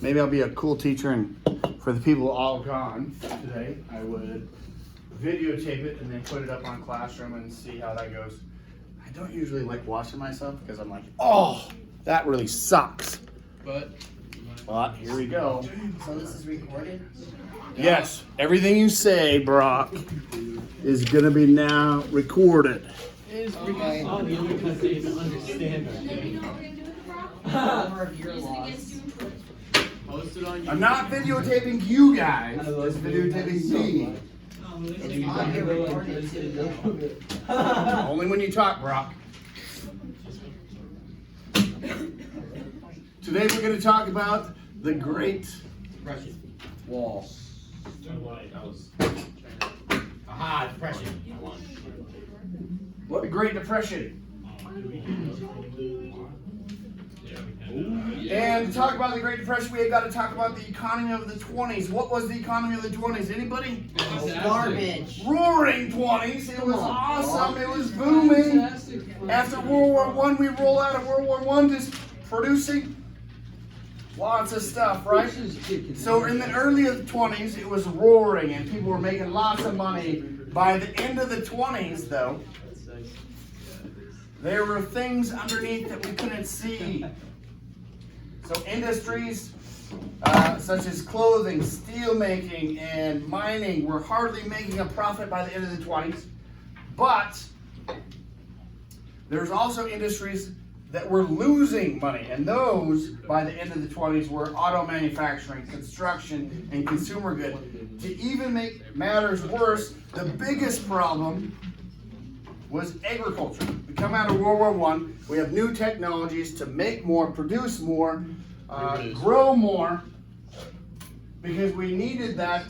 maybe I'll be a cool teacher, and for the people all gone today, I would videotape it and then put it up on Classroom and see how that goes. I don't usually like watching myself because I'm like, oh, that really sucks. But here we go. So this is recorded? Yes, everything you say, Brock, is going to be now recorded. Okay. Oh, the only because they didn't understand More of your loss. Posted on I'm not videotaping you guys, it's videotaping me. It's audio recorded too. Only when you talk, Brock. Today we're going to talk about the Great Wall. Aha, depression. I won. The Great Depression. And to talk about the Great Depression, we got to talk about the economy of the 20s. What was the economy of the 20s? Anybody? Garbage. Roaring 20s. It was awesome. It was booming. After World War I, we roll out of World War I just producing lots of stuff, right? So in the early of the 20s, it was roaring and people were making lots of money. By the end of the 20s, though, there were things underneath that we couldn't see. So industries such as clothing, steel making, and mining were hardly making a profit by the end of the 20s. But there's also industries that were losing money, and those, by the end of the 20s, were auto manufacturing, construction, and consumer goods. To even make matters worse, the biggest problem was agriculture. We come out of World War I, we have new technologies to make more, produce more, grow more, because we needed that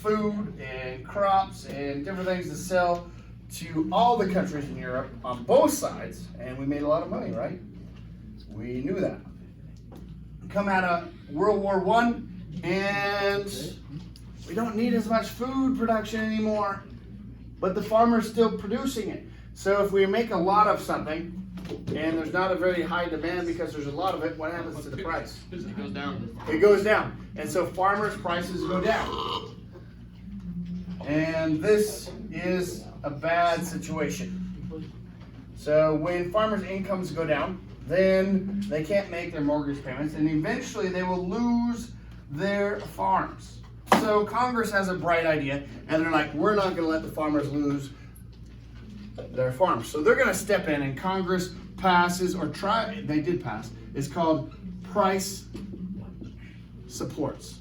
food and crops and different things to sell to all the countries in Europe on both sides, and we made a lot of money, right? We knew that. Come out of World War I, and we don't need as much food production anymore, but the farmer's still producing it. So if we make a lot of something, and there's not a very high demand because there's a lot of it, what happens to the price? It goes down. It goes down. And so farmers' prices go down. And this is a bad situation. So when farmers' incomes go down, then they can't make their mortgage payments, and eventually they will lose their farms. So Congress has a bright idea, and they're like, we're not going to let the farmers lose their farms. So they're going to step in, and Congress passes, they did pass, it's called price supports.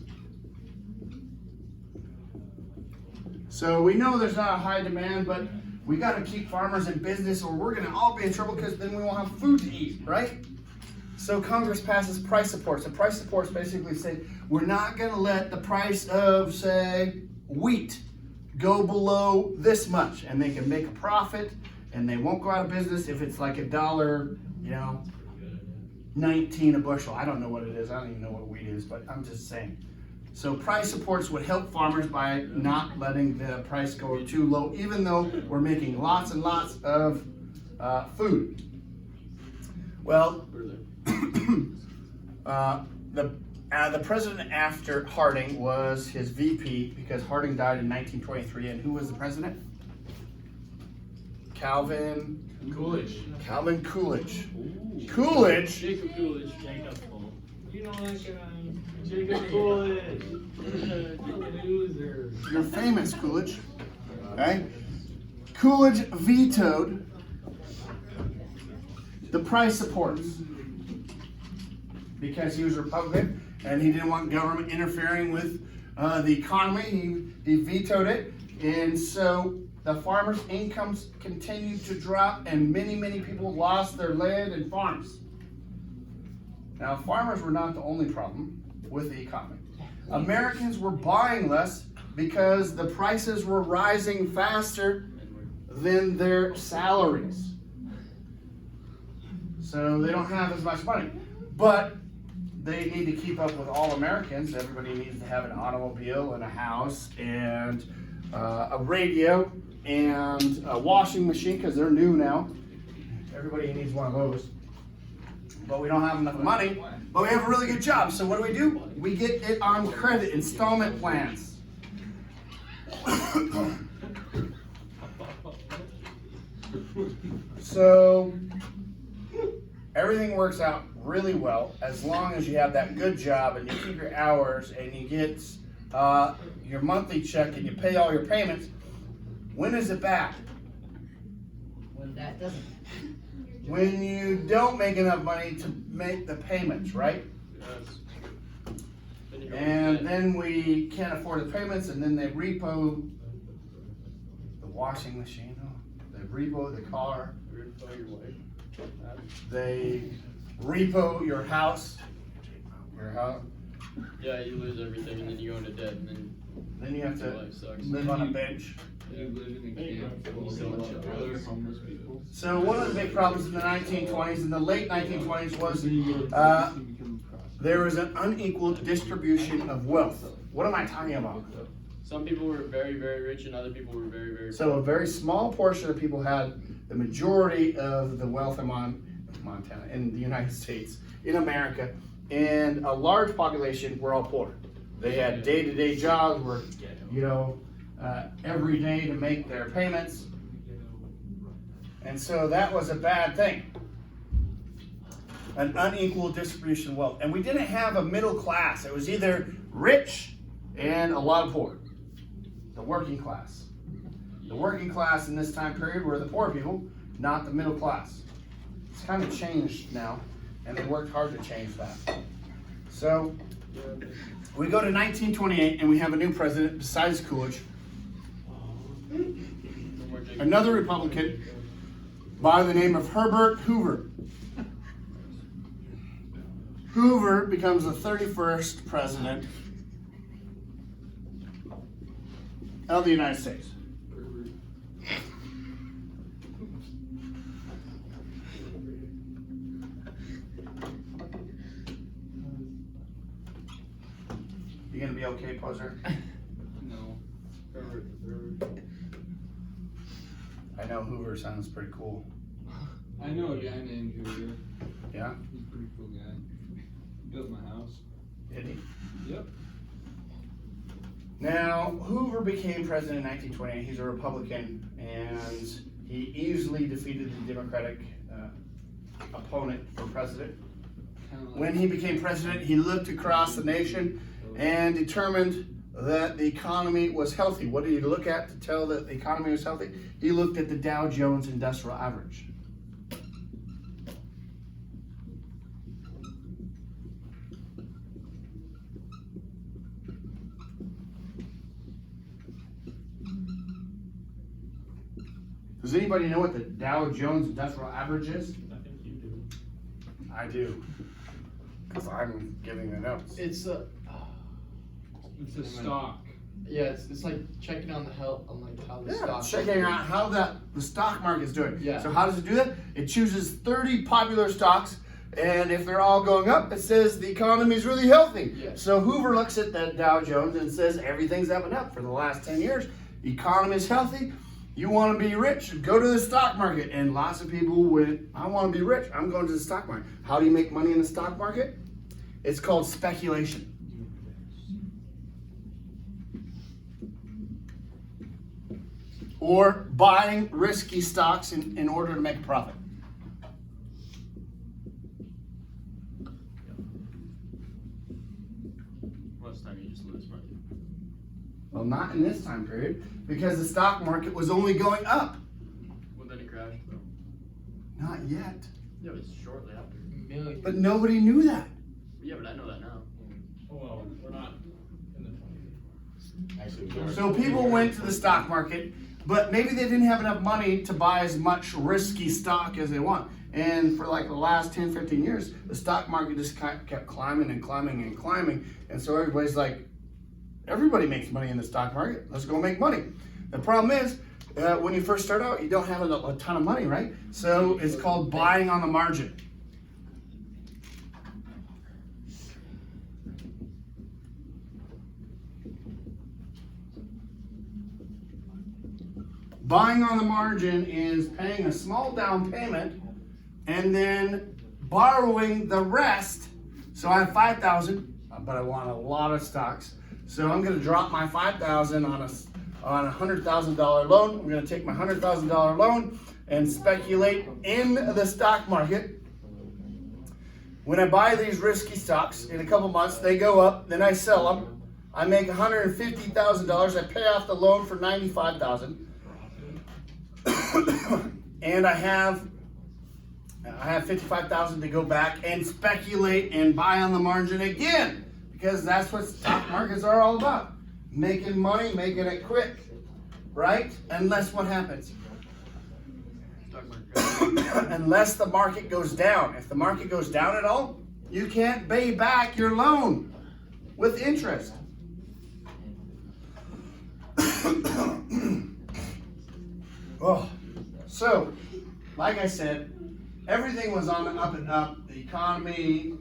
So we know there's not a high demand, but we got to keep farmers in business or we're going to all be in trouble because then we won't have food to eat, right? So Congress passes price supports. And price supports basically say we're not going to let the price of, say, wheat go below this much. And they can make a profit and they won't go out of business if it's like $1, 19 a bushel. I don't know what it is. I don't even know what wheat is, but I'm just saying. So price supports would help farmers by not letting the price go too low, even though we're making lots and lots of food. Well, the president after Harding was his VP because Harding died in 1923. And who was the president? Calvin Coolidge. Calvin Coolidge. Coolidge? Jacob Coolidge. You know that guy. Jacob Coolidge. Loser. You're famous, Coolidge. Okay? Coolidge vetoed the price supports because he was Republican and he didn't want government interfering with the economy. He vetoed it, and so the farmers' incomes continued to drop, and many people lost their land and farms. Now, farmers were not the only problem with the economy. Americans were buying less because the prices were rising faster than their salaries. So they don't have as much money. But they need to keep up with all Americans. Everybody needs to have an automobile and a house and a radio and a washing machine because they're new now. Everybody needs one of those. but we don't have enough money, but we have a really good job. So what do? We get it on credit, installment plans. So everything works out really well as long as you have that good job and you keep your hours and you get your monthly check and you pay all your payments. When is it bad? When that doesn't. When you don't make enough money to make the payments, right? Yes. Then you go And to bed. then we can't afford the payments, and then they repo the washing machine, they repo the car, You're gonna tell your wife. they repo your house. Yeah, you lose everything and then you go into debt and then Then you have your to life sucks. live on a bench. You live in a There you camp go. full So of much other homeless people. So one of the big problems in the 1920s and the late 1920s was there was an unequal distribution of wealth. What am I talking about? Some people were very, very rich and other people were very, very So a very small portion of people had the majority of the wealth in Montana, in the United States, in America, and a large population were all poor. They had day-to-day jobs, work, every day to make their payments, and so that was a bad thing. An unequal distribution of wealth, and we didn't have a middle class. It was either rich and a lot of poor. The working class. The working class in this time period were the poor people, not the middle class. It's kind of changed now, and they worked hard to change that. So, we go to 1928, and we have a new president besides Coolidge. Another Republican by the name of Herbert Hoover. Hoover becomes the 31st president of the United States. You gonna be okay, Poser? No. I know Hoover sounds pretty cool. I know a guy named Hoover. Yeah? He's a pretty cool guy. Built my house. Did he? Yep. Now, Hoover became president in 1928. He's a Republican, and he easily defeated the Democratic opponent for president. Kinda like When he became president, he looked across the nation and determined that the economy was healthy. What did he look at to tell that the economy was healthy? He looked at the Dow Jones Industrial Average. Does anybody know what the Dow Jones Industrial Average is? I think you do. I do, because I'm giving the notes. It's a, It's a stock. yeah, it's like checking on the health, on like how the Yeah, stock. checking out how the stock market is doing. Yeah. So how does it do that? It chooses 30 popular stocks, and if they're all going up, it says the economy is really healthy. Yeah. So Hoover looks at that Dow Jones and says everything's up and up for the last 10 years. Economy is healthy. You want to be rich? Go to the stock market. And lots of people went, I want to be rich. I'm going to the stock market. How do you make money in the stock market? It's called speculation. Or buying risky stocks in order to make a profit. Most of the time you just lose money. Well, not in this time period, because the stock market was only going up. Well, then it crashed though. Not yet. Yeah, it was shortly after. Million. But nobody knew that. Yeah, but I know that now. Well, we're not in the 20s. So people went to the stock market, but maybe they didn't have enough money to buy as much risky stock as they want. And for like the last 10, 15 years, the stock market just kept climbing and climbing and climbing. And so everybody's like, everybody makes money in the stock market. Let's go make money. The problem is, when you first start out, you don't have a ton of money, right? So it's called buying on the margin. Buying on the margin is paying a small down payment and then borrowing the rest. So I have 5,000, but I want a lot of stocks. So I'm gonna drop my 5,000 on a $100,000 loan. I'm gonna take my $100,000 loan and speculate in the stock market. When I buy these risky stocks, in a couple months, they go up, then I sell them. I make $150,000, I pay off the loan for $95,000. And I have $55,000 to go back and speculate and buy on the margin again, because that's what stock markets are all about. Making money, making it quick, right? Unless what happens? Unless the market goes down. If the market goes down at all, you can't pay back your loan with interest. Oh, so, like I said, everything was on the up and up. The economy,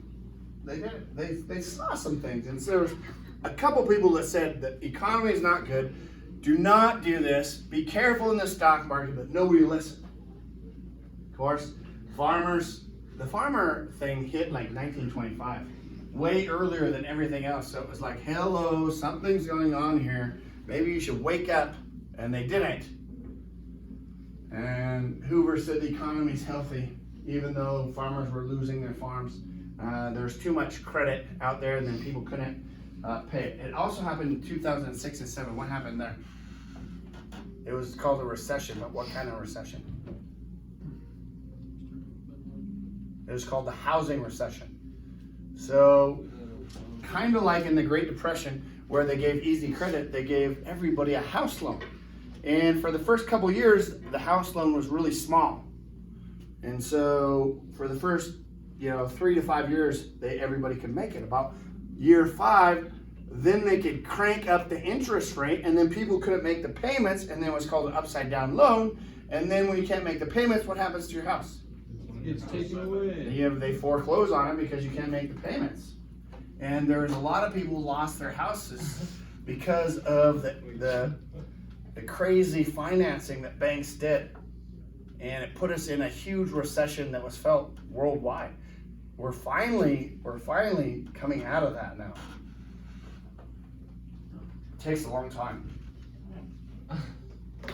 they did it. They saw some things. And so there was a couple people that said the economy is not good. Do not do this. Be careful in the stock market, but nobody listened. Of course, the farmer thing hit like 1925, way earlier than everything else. So it was like, hello, something's going on here. Maybe you should wake up. And they didn't. And Hoover said the economy's healthy, even though farmers were losing their farms. There's too much credit out there, and then people couldn't pay it. It also happened in 2006 and 7. What happened there? It was called a recession, but what kind of recession? It was called the housing recession. So, kind of like in the Great Depression, where they gave easy credit, they gave everybody a house loan. And for the first couple years, the house loan was really small. And so for the first, 3 to 5 years, everybody could make it. About year 5, then they could crank up the interest rate, and then people couldn't make the payments, and then it was called an upside down loan. And then when you can't make the payments, what happens to your house? It's taken away. They foreclose on it because you can't make the payments. And there's a lot of people who lost their houses because of the crazy financing that banks did. And it put us in a huge recession that was felt worldwide. We're finally coming out of that now. It takes a long time.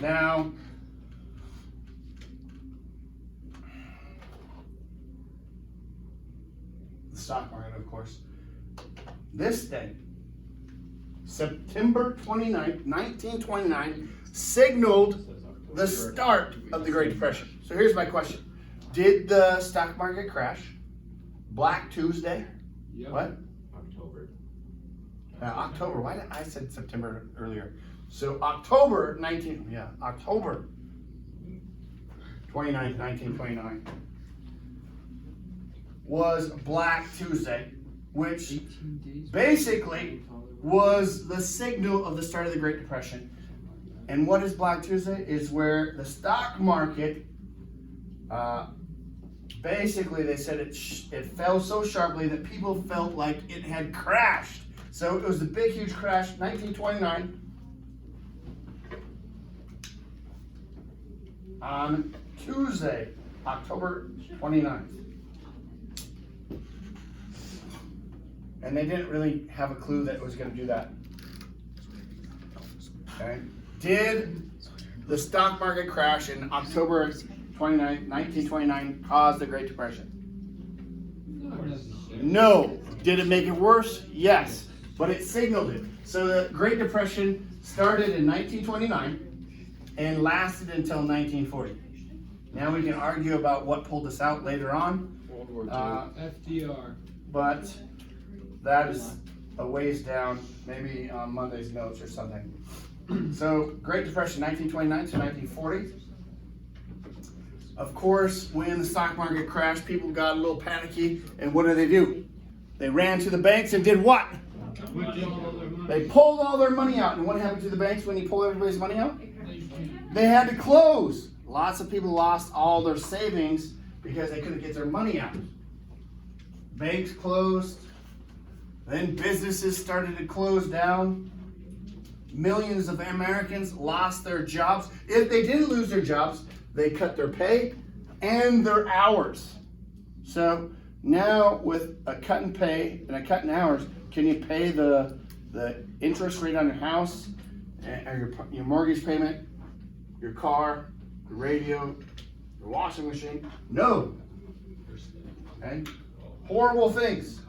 Now, the stock market, of course. This day, September 29th, 1929, signaled the start of the Great Depression. So here's my question. Did the stock market crash? Black Tuesday? Yep. What? October. October. Why did I said September earlier? So October 29th, 1929 was Black Tuesday, which basically was the signal of the start of the Great Depression. And what is Black Tuesday? Is where the stock market, basically they said it fell so sharply that people felt like it had crashed. So it was a big, huge crash, 1929. On Tuesday, October 29th. And they didn't really have a clue that it was going to do that. Okay. Did the stock market crash in October 29th, 1929 cause the Great Depression? Not necessarily. No. Did it make it worse? Yes. But it signaled it. So the Great Depression started in 1929 and lasted until 1940. Now we can argue about what pulled us out later on. World War II. FDR. But that is a ways down, maybe on Monday's notes or something. So, Great Depression, 1929 to 1940. Of course, when the stock market crashed, people got a little panicky, and what do? They ran to the banks and did what? They pulled all their money out. And what happened to the banks when you pull everybody's money out? They had to close. Lots of people lost all their savings because they couldn't get their money out. Banks closed. Then businesses started to close down. Millions of Americans lost their jobs. If they didn't lose their jobs, they cut their pay and their hours. So Now with a cut in pay and a cut in hours, can you pay the interest rate on your house, and your mortgage payment, your car, the radio, your washing machine? No. Okay? Horrible things.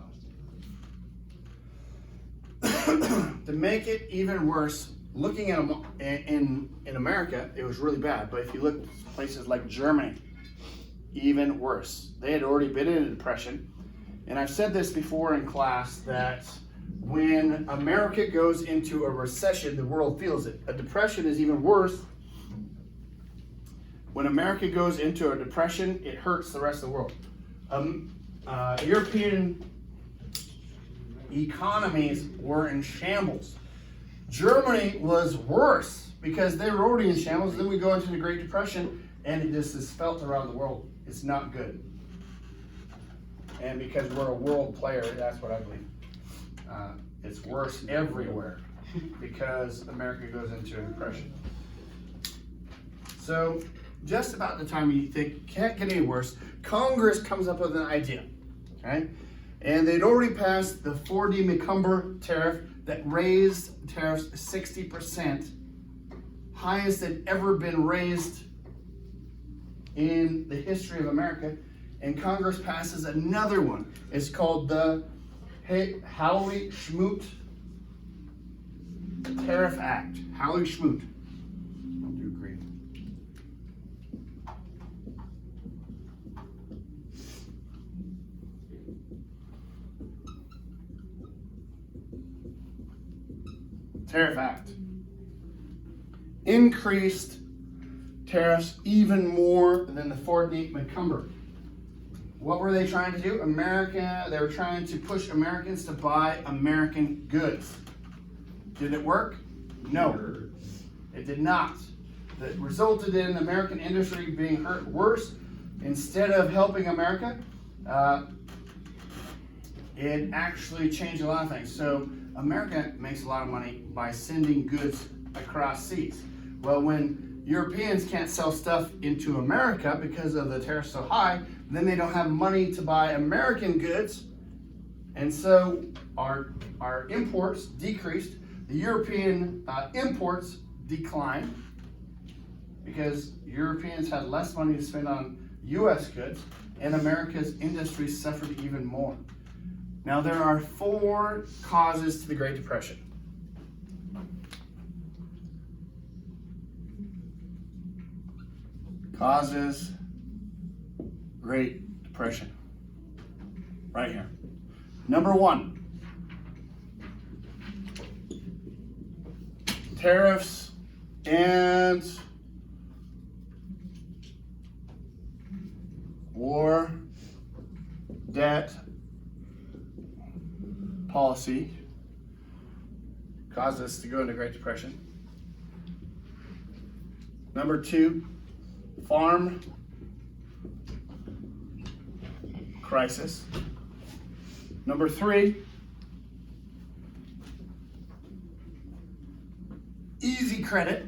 To make it even worse, looking at in America, it was really bad. But if you look at places like Germany, even worse. They had already been in a depression. And I've said this before in class that when America goes into a recession, the world feels it. A depression is even worse. When America goes into a depression, it hurts the rest of the world. European economies were in shambles. Germany was worse because they were already in shambles. Then we go into the Great Depression, and it just is felt around the world. It's not good. And because we're a world player, that's what I believe. It's worse everywhere because America goes into a depression. So just about the time you think can't get any worse, Congress comes up with an idea, okay? And they'd already passed the 4D McCumber tariff that raised tariffs 60%, highest that ever been raised in the history of America. And Congress passes another one. It's called the Hawley-Schmoot Tariff Act. Hawley-Schmoot. I'll do green. Tariff Act. Increased tariffs even more than the 4D McCumber. What were they trying to do? They were trying to push Americans to buy American goods. Did it work? No, it did not. That resulted in American industry being hurt worse. Instead of helping America, it actually changed a lot of things. So America makes a lot of money by sending goods across seas. Well, when Europeans can't sell stuff into America because of the tariffs so high, then they don't have money to buy American goods, and so our imports decreased. The European imports declined because Europeans had less money to spend on U.S. goods, and America's industry suffered even more. Now there are 4 causes to the Great Depression. Causes Great Depression. Right here. Number 1. Tariffs and war, debt, policy caused us to go into Great Depression. Number 2, farm crisis. Number 3, easy credit.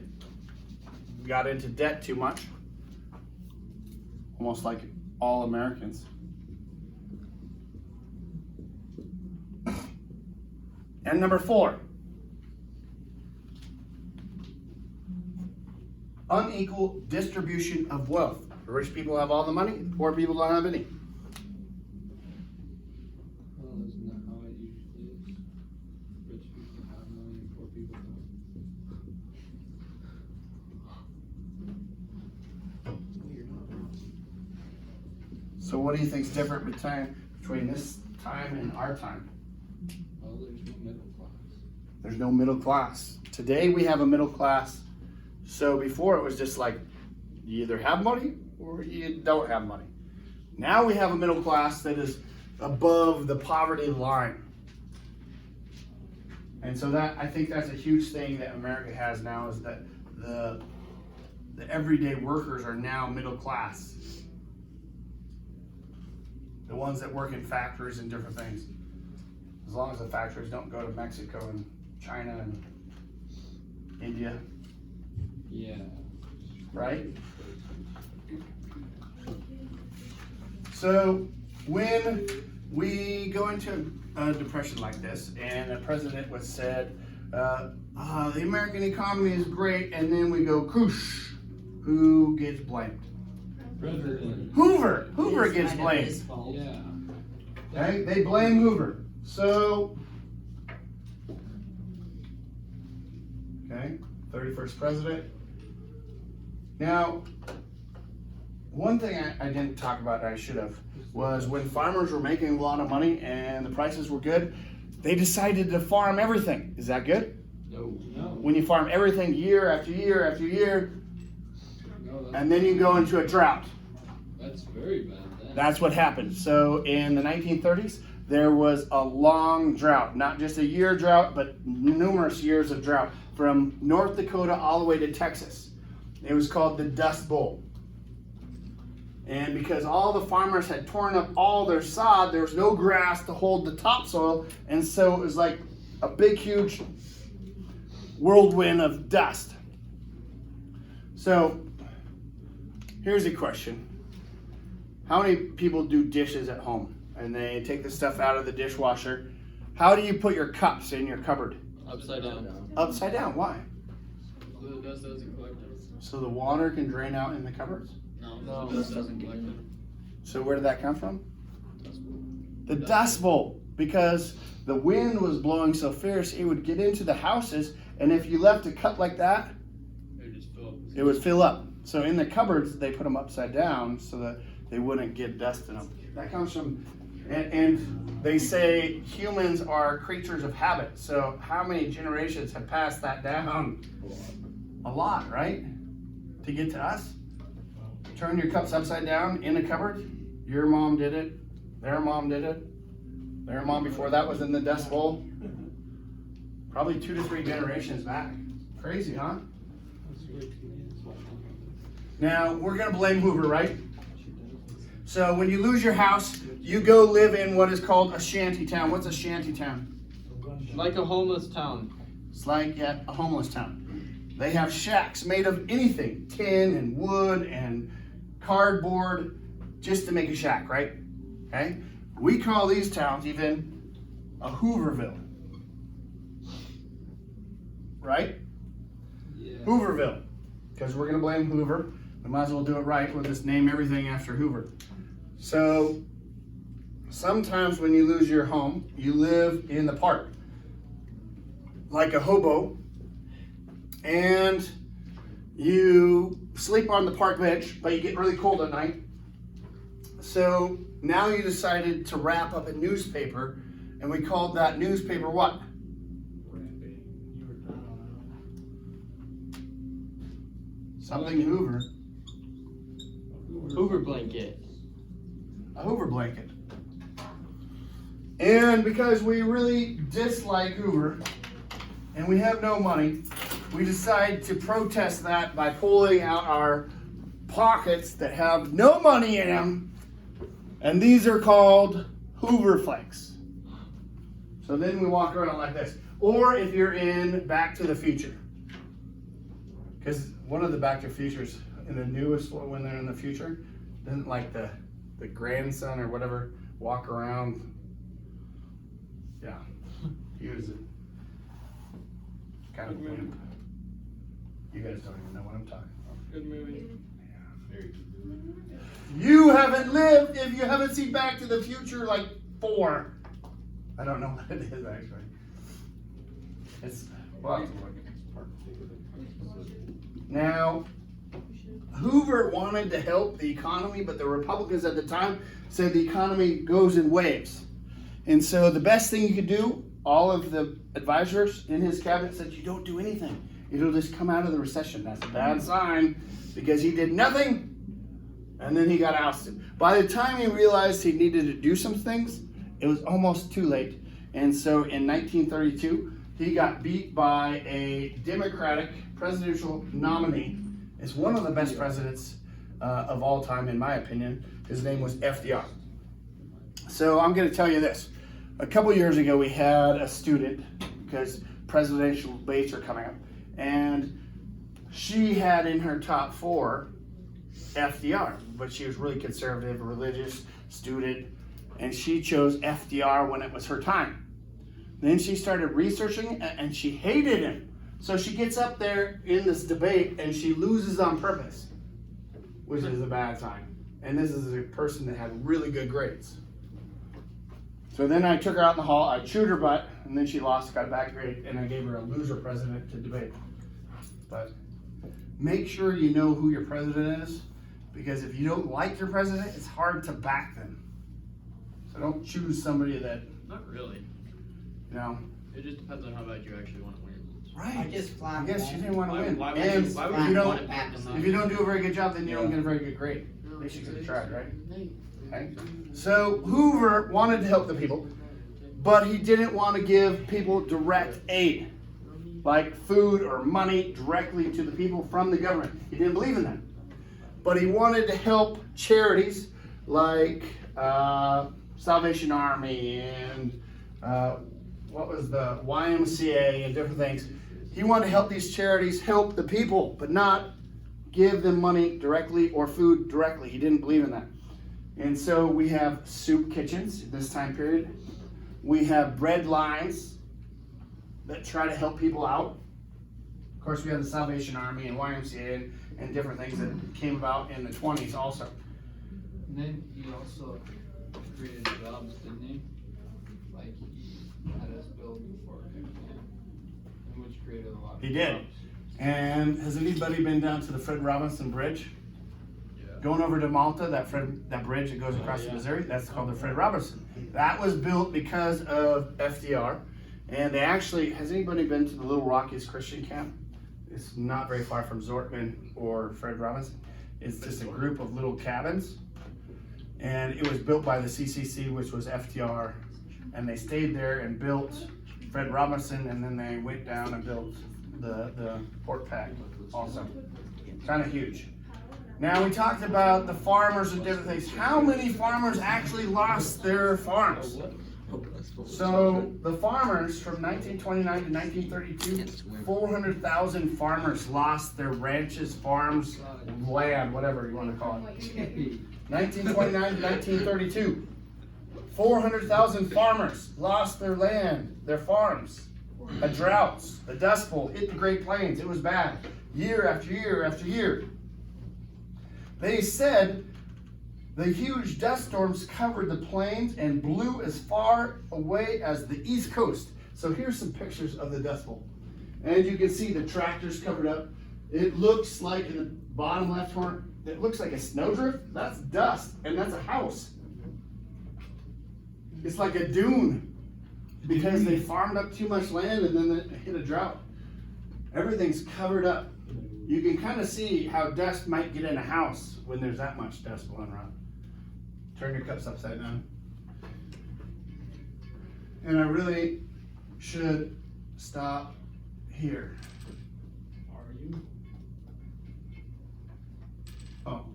We got into debt too much, almost like all Americans. And number 4, unequal distribution of wealth. The rich people have all the money, the poor people don't have any. Well, isn't that how it usually is? Rich people have money and poor people don't. So what do you think is different between this time and our time? Well, there's no middle class. There's no middle class. Today we have a middle class. So before it was just like, you either have money or you don't have money. Now we have a middle class that is above the poverty line. And so I think that's a huge thing that America has now, is that the everyday workers are now middle class. The ones that work in factories and different things. As long as the factories don't go to Mexico and China and India. Yeah. Right? So when we go into a depression like this, and the president was said, the American economy is great, and then we go koosh, who gets blamed? President. Hoover. Hoover It's gets kind of blamed. his fault. Yeah. Okay, they blame Hoover. So, okay, 31st president. Now, one thing I didn't talk about that I should have was when farmers were making a lot of money and the prices were good, they decided to farm everything. Is that good? No. When you farm everything year after year after year, No, and then you go into a drought. that's very bad then. That's what happened. So in the 1930s, there was a long drought, not just a year drought, but numerous years of drought from North Dakota all the way to Texas. It was called the Dust Bowl. And because all the farmers had torn up all their sod, there was no grass to hold the topsoil, and so it was like a big, huge whirlwind of dust. So here's a question. How many people do dishes at home and they take the stuff out of the dishwasher? How do you put your cups in your cupboard? Upside down. Upside down. Why? So the dust doesn't collect it. So the water can drain out in the cupboards? No, the dust doesn't collect it. So where did that come from? The Dust Bowl. Because the wind was blowing so fierce, it would get into the houses, and if you left a cup like that, They just fill up. it would fill up. So in the cupboards, they put them upside down so that they wouldn't get dust in them. That comes from, and they say humans are creatures of habit. So how many generations have passed that down? A lot, right? To get to us. Turn your cups upside down in a cupboard. Your mom did it. Their mom did it. Their mom before that was in the Dust Bowl. Probably 2 to 3 generations back. Crazy, huh? Now, we're going to blame Hoover, right? So when you lose your house, you go live in what is called a shanty town. What's a shanty town? Like a homeless town. It's like a homeless town. They have shacks made of anything, tin and wood and cardboard, just to make a shack, right? Okay? We call these towns even a Hooverville. Right? Yeah. Hooverville. Because we're going to blame Hoover. We might as well do it right. We'll just name everything after Hoover. So, sometimes when you lose your home, you live in the park. Like a hobo. And you sleep on the park bench, but you get really cold at night. So, now you decided to wrap up a newspaper, and we called that newspaper what? Something Hoover. Hoover blanket. A Hoover blanket. And because we really dislike Hoover and we have no money, we decide to protest that by pulling out our pockets that have no money in them. And these are called Hoover Flakes. So then we walk around like this. Or if you're in Back to the Future. Because one of the Back to the Futures, in the newest one, when they're in the future, doesn't like the grandson or whatever walk around. Yeah, he was kind of wimp. You guys don't even know what I'm talking about. Good movie. You haven't lived if you haven't seen Back to the Future like 4. I don't know what it is actually. It's well, have to look. Now, Hoover wanted to help the economy, but the Republicans at the time said the economy goes in waves. And so the best thing you could do, all of the advisors in his cabinet said, you don't do anything. It'll just come out of the recession. That's a bad sign because he did nothing and then he got ousted. By the time he realized he needed to do some things, it was almost too late. And so in 1932, he got beat by a Democratic presidential nominee. It's one of the best presidents of all time, in my opinion. His name was FDR. So I'm going to tell you this. A couple years ago, we had a student, because presidential debates are coming up, and she had in her top 4 FDR, but she was really conservative, religious student, and she chose FDR when it was her time. Then she started researching and she hated him. So she gets up there in this debate and she loses on purpose, which is a bad sign. And this is a person that had really good grades. So then I took her out in the hall, I chewed her butt, and then she lost, got a bad grade, and I gave her a loser president to debate. But make sure you know who your president is, because if you don't like your president, it's hard to back them. So don't choose somebody that, Not really. you know. It just depends on how bad you actually want to win. I just I flopped guess that. you didn't want to win. Why would And you- why would if you you want don't, to back them up? if you don't do a very good job, then you don't get a very good grade. At least you could have tried, right? Okay. So Hoover wanted to help the people, but he didn't want to give people direct aid, like food or money directly to the people from the government. He didn't believe in that. But he wanted to help charities like Salvation Army and what was the YMCA and different things. He wanted to help these charities help the people, but not give them money directly or food directly. He didn't believe in that. And so we have soup kitchens in this time period. We have bread lines that try to help people out. Of course, we have the Salvation Army and YMCA and different things that came about in the 20s also. And then he also created jobs, didn't he? Like he had us build before which created a lot of He did. jobs. And has anybody been down to the Fred Robinson Bridge? Yeah. Going over to Malta, that bridge that goes across the Missouri, that's called the Fred Robinson. That was built because of FDR. And they actually, has anybody been to the Little Rockies Christian camp? It's not very far from Zortman or Fred Robinson. It's just a group of little cabins. And it was built by the CCC, which was FDR. And they stayed there and built Fred Robinson, and then they went down and built the port pack also. Kind of huge. Now we talked about the farmers and different things. How many farmers actually lost their farms? So the farmers from 1929 to 1932, 400,000 farmers lost their ranches, farms, land, whatever you want to call it. 1929 to 1932, 400,000 farmers lost their land, their farms. A drought, the Dust Bowl hit the Great Plains. It was bad, year after year after year. They said the huge dust storms covered the plains and blew as far away as the East Coast. So here's some pictures of the Dust Bowl. And you can see the tractors covered up. It looks like in the bottom left corner, it looks like a snowdrift. That's dust, and that's a house. It's like a dune because they farmed up too much land and then it hit a drought. Everything's covered up. You can kind of see how dust might get in a house when there's that much dust blowing around. Turn your cups upside down. And I really should stop here. Are you? Oh.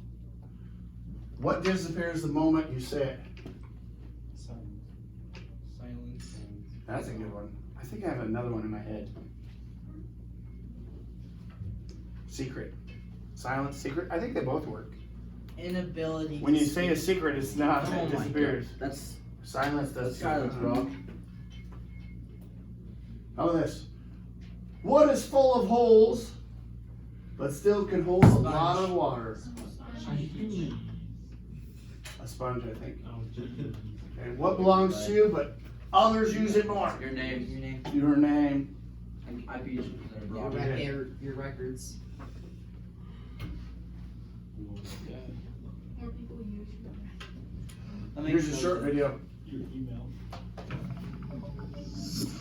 What disappears the moment you say it? Silence. That's a good one. I think I have another one in my head. Secret. Silence, secret. I think they both work. Inability. When to you say a speak. secret, it's not, Oh it my disappears. God. That's Silence does. silence, bro. How about this? What is full of holes, but still can hold a lot of water? A sponge, I think. And what belongs to you, but others use it more? Your name. Your name. I beat you there, bro. Your records. More people use Here's a short video. Your email.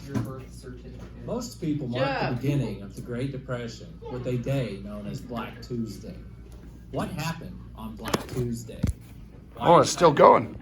Your birth certificate. Most people mark the beginning of the Great Depression with a day known as Black Tuesday. What happened on Black Tuesday? Oh, it's still going.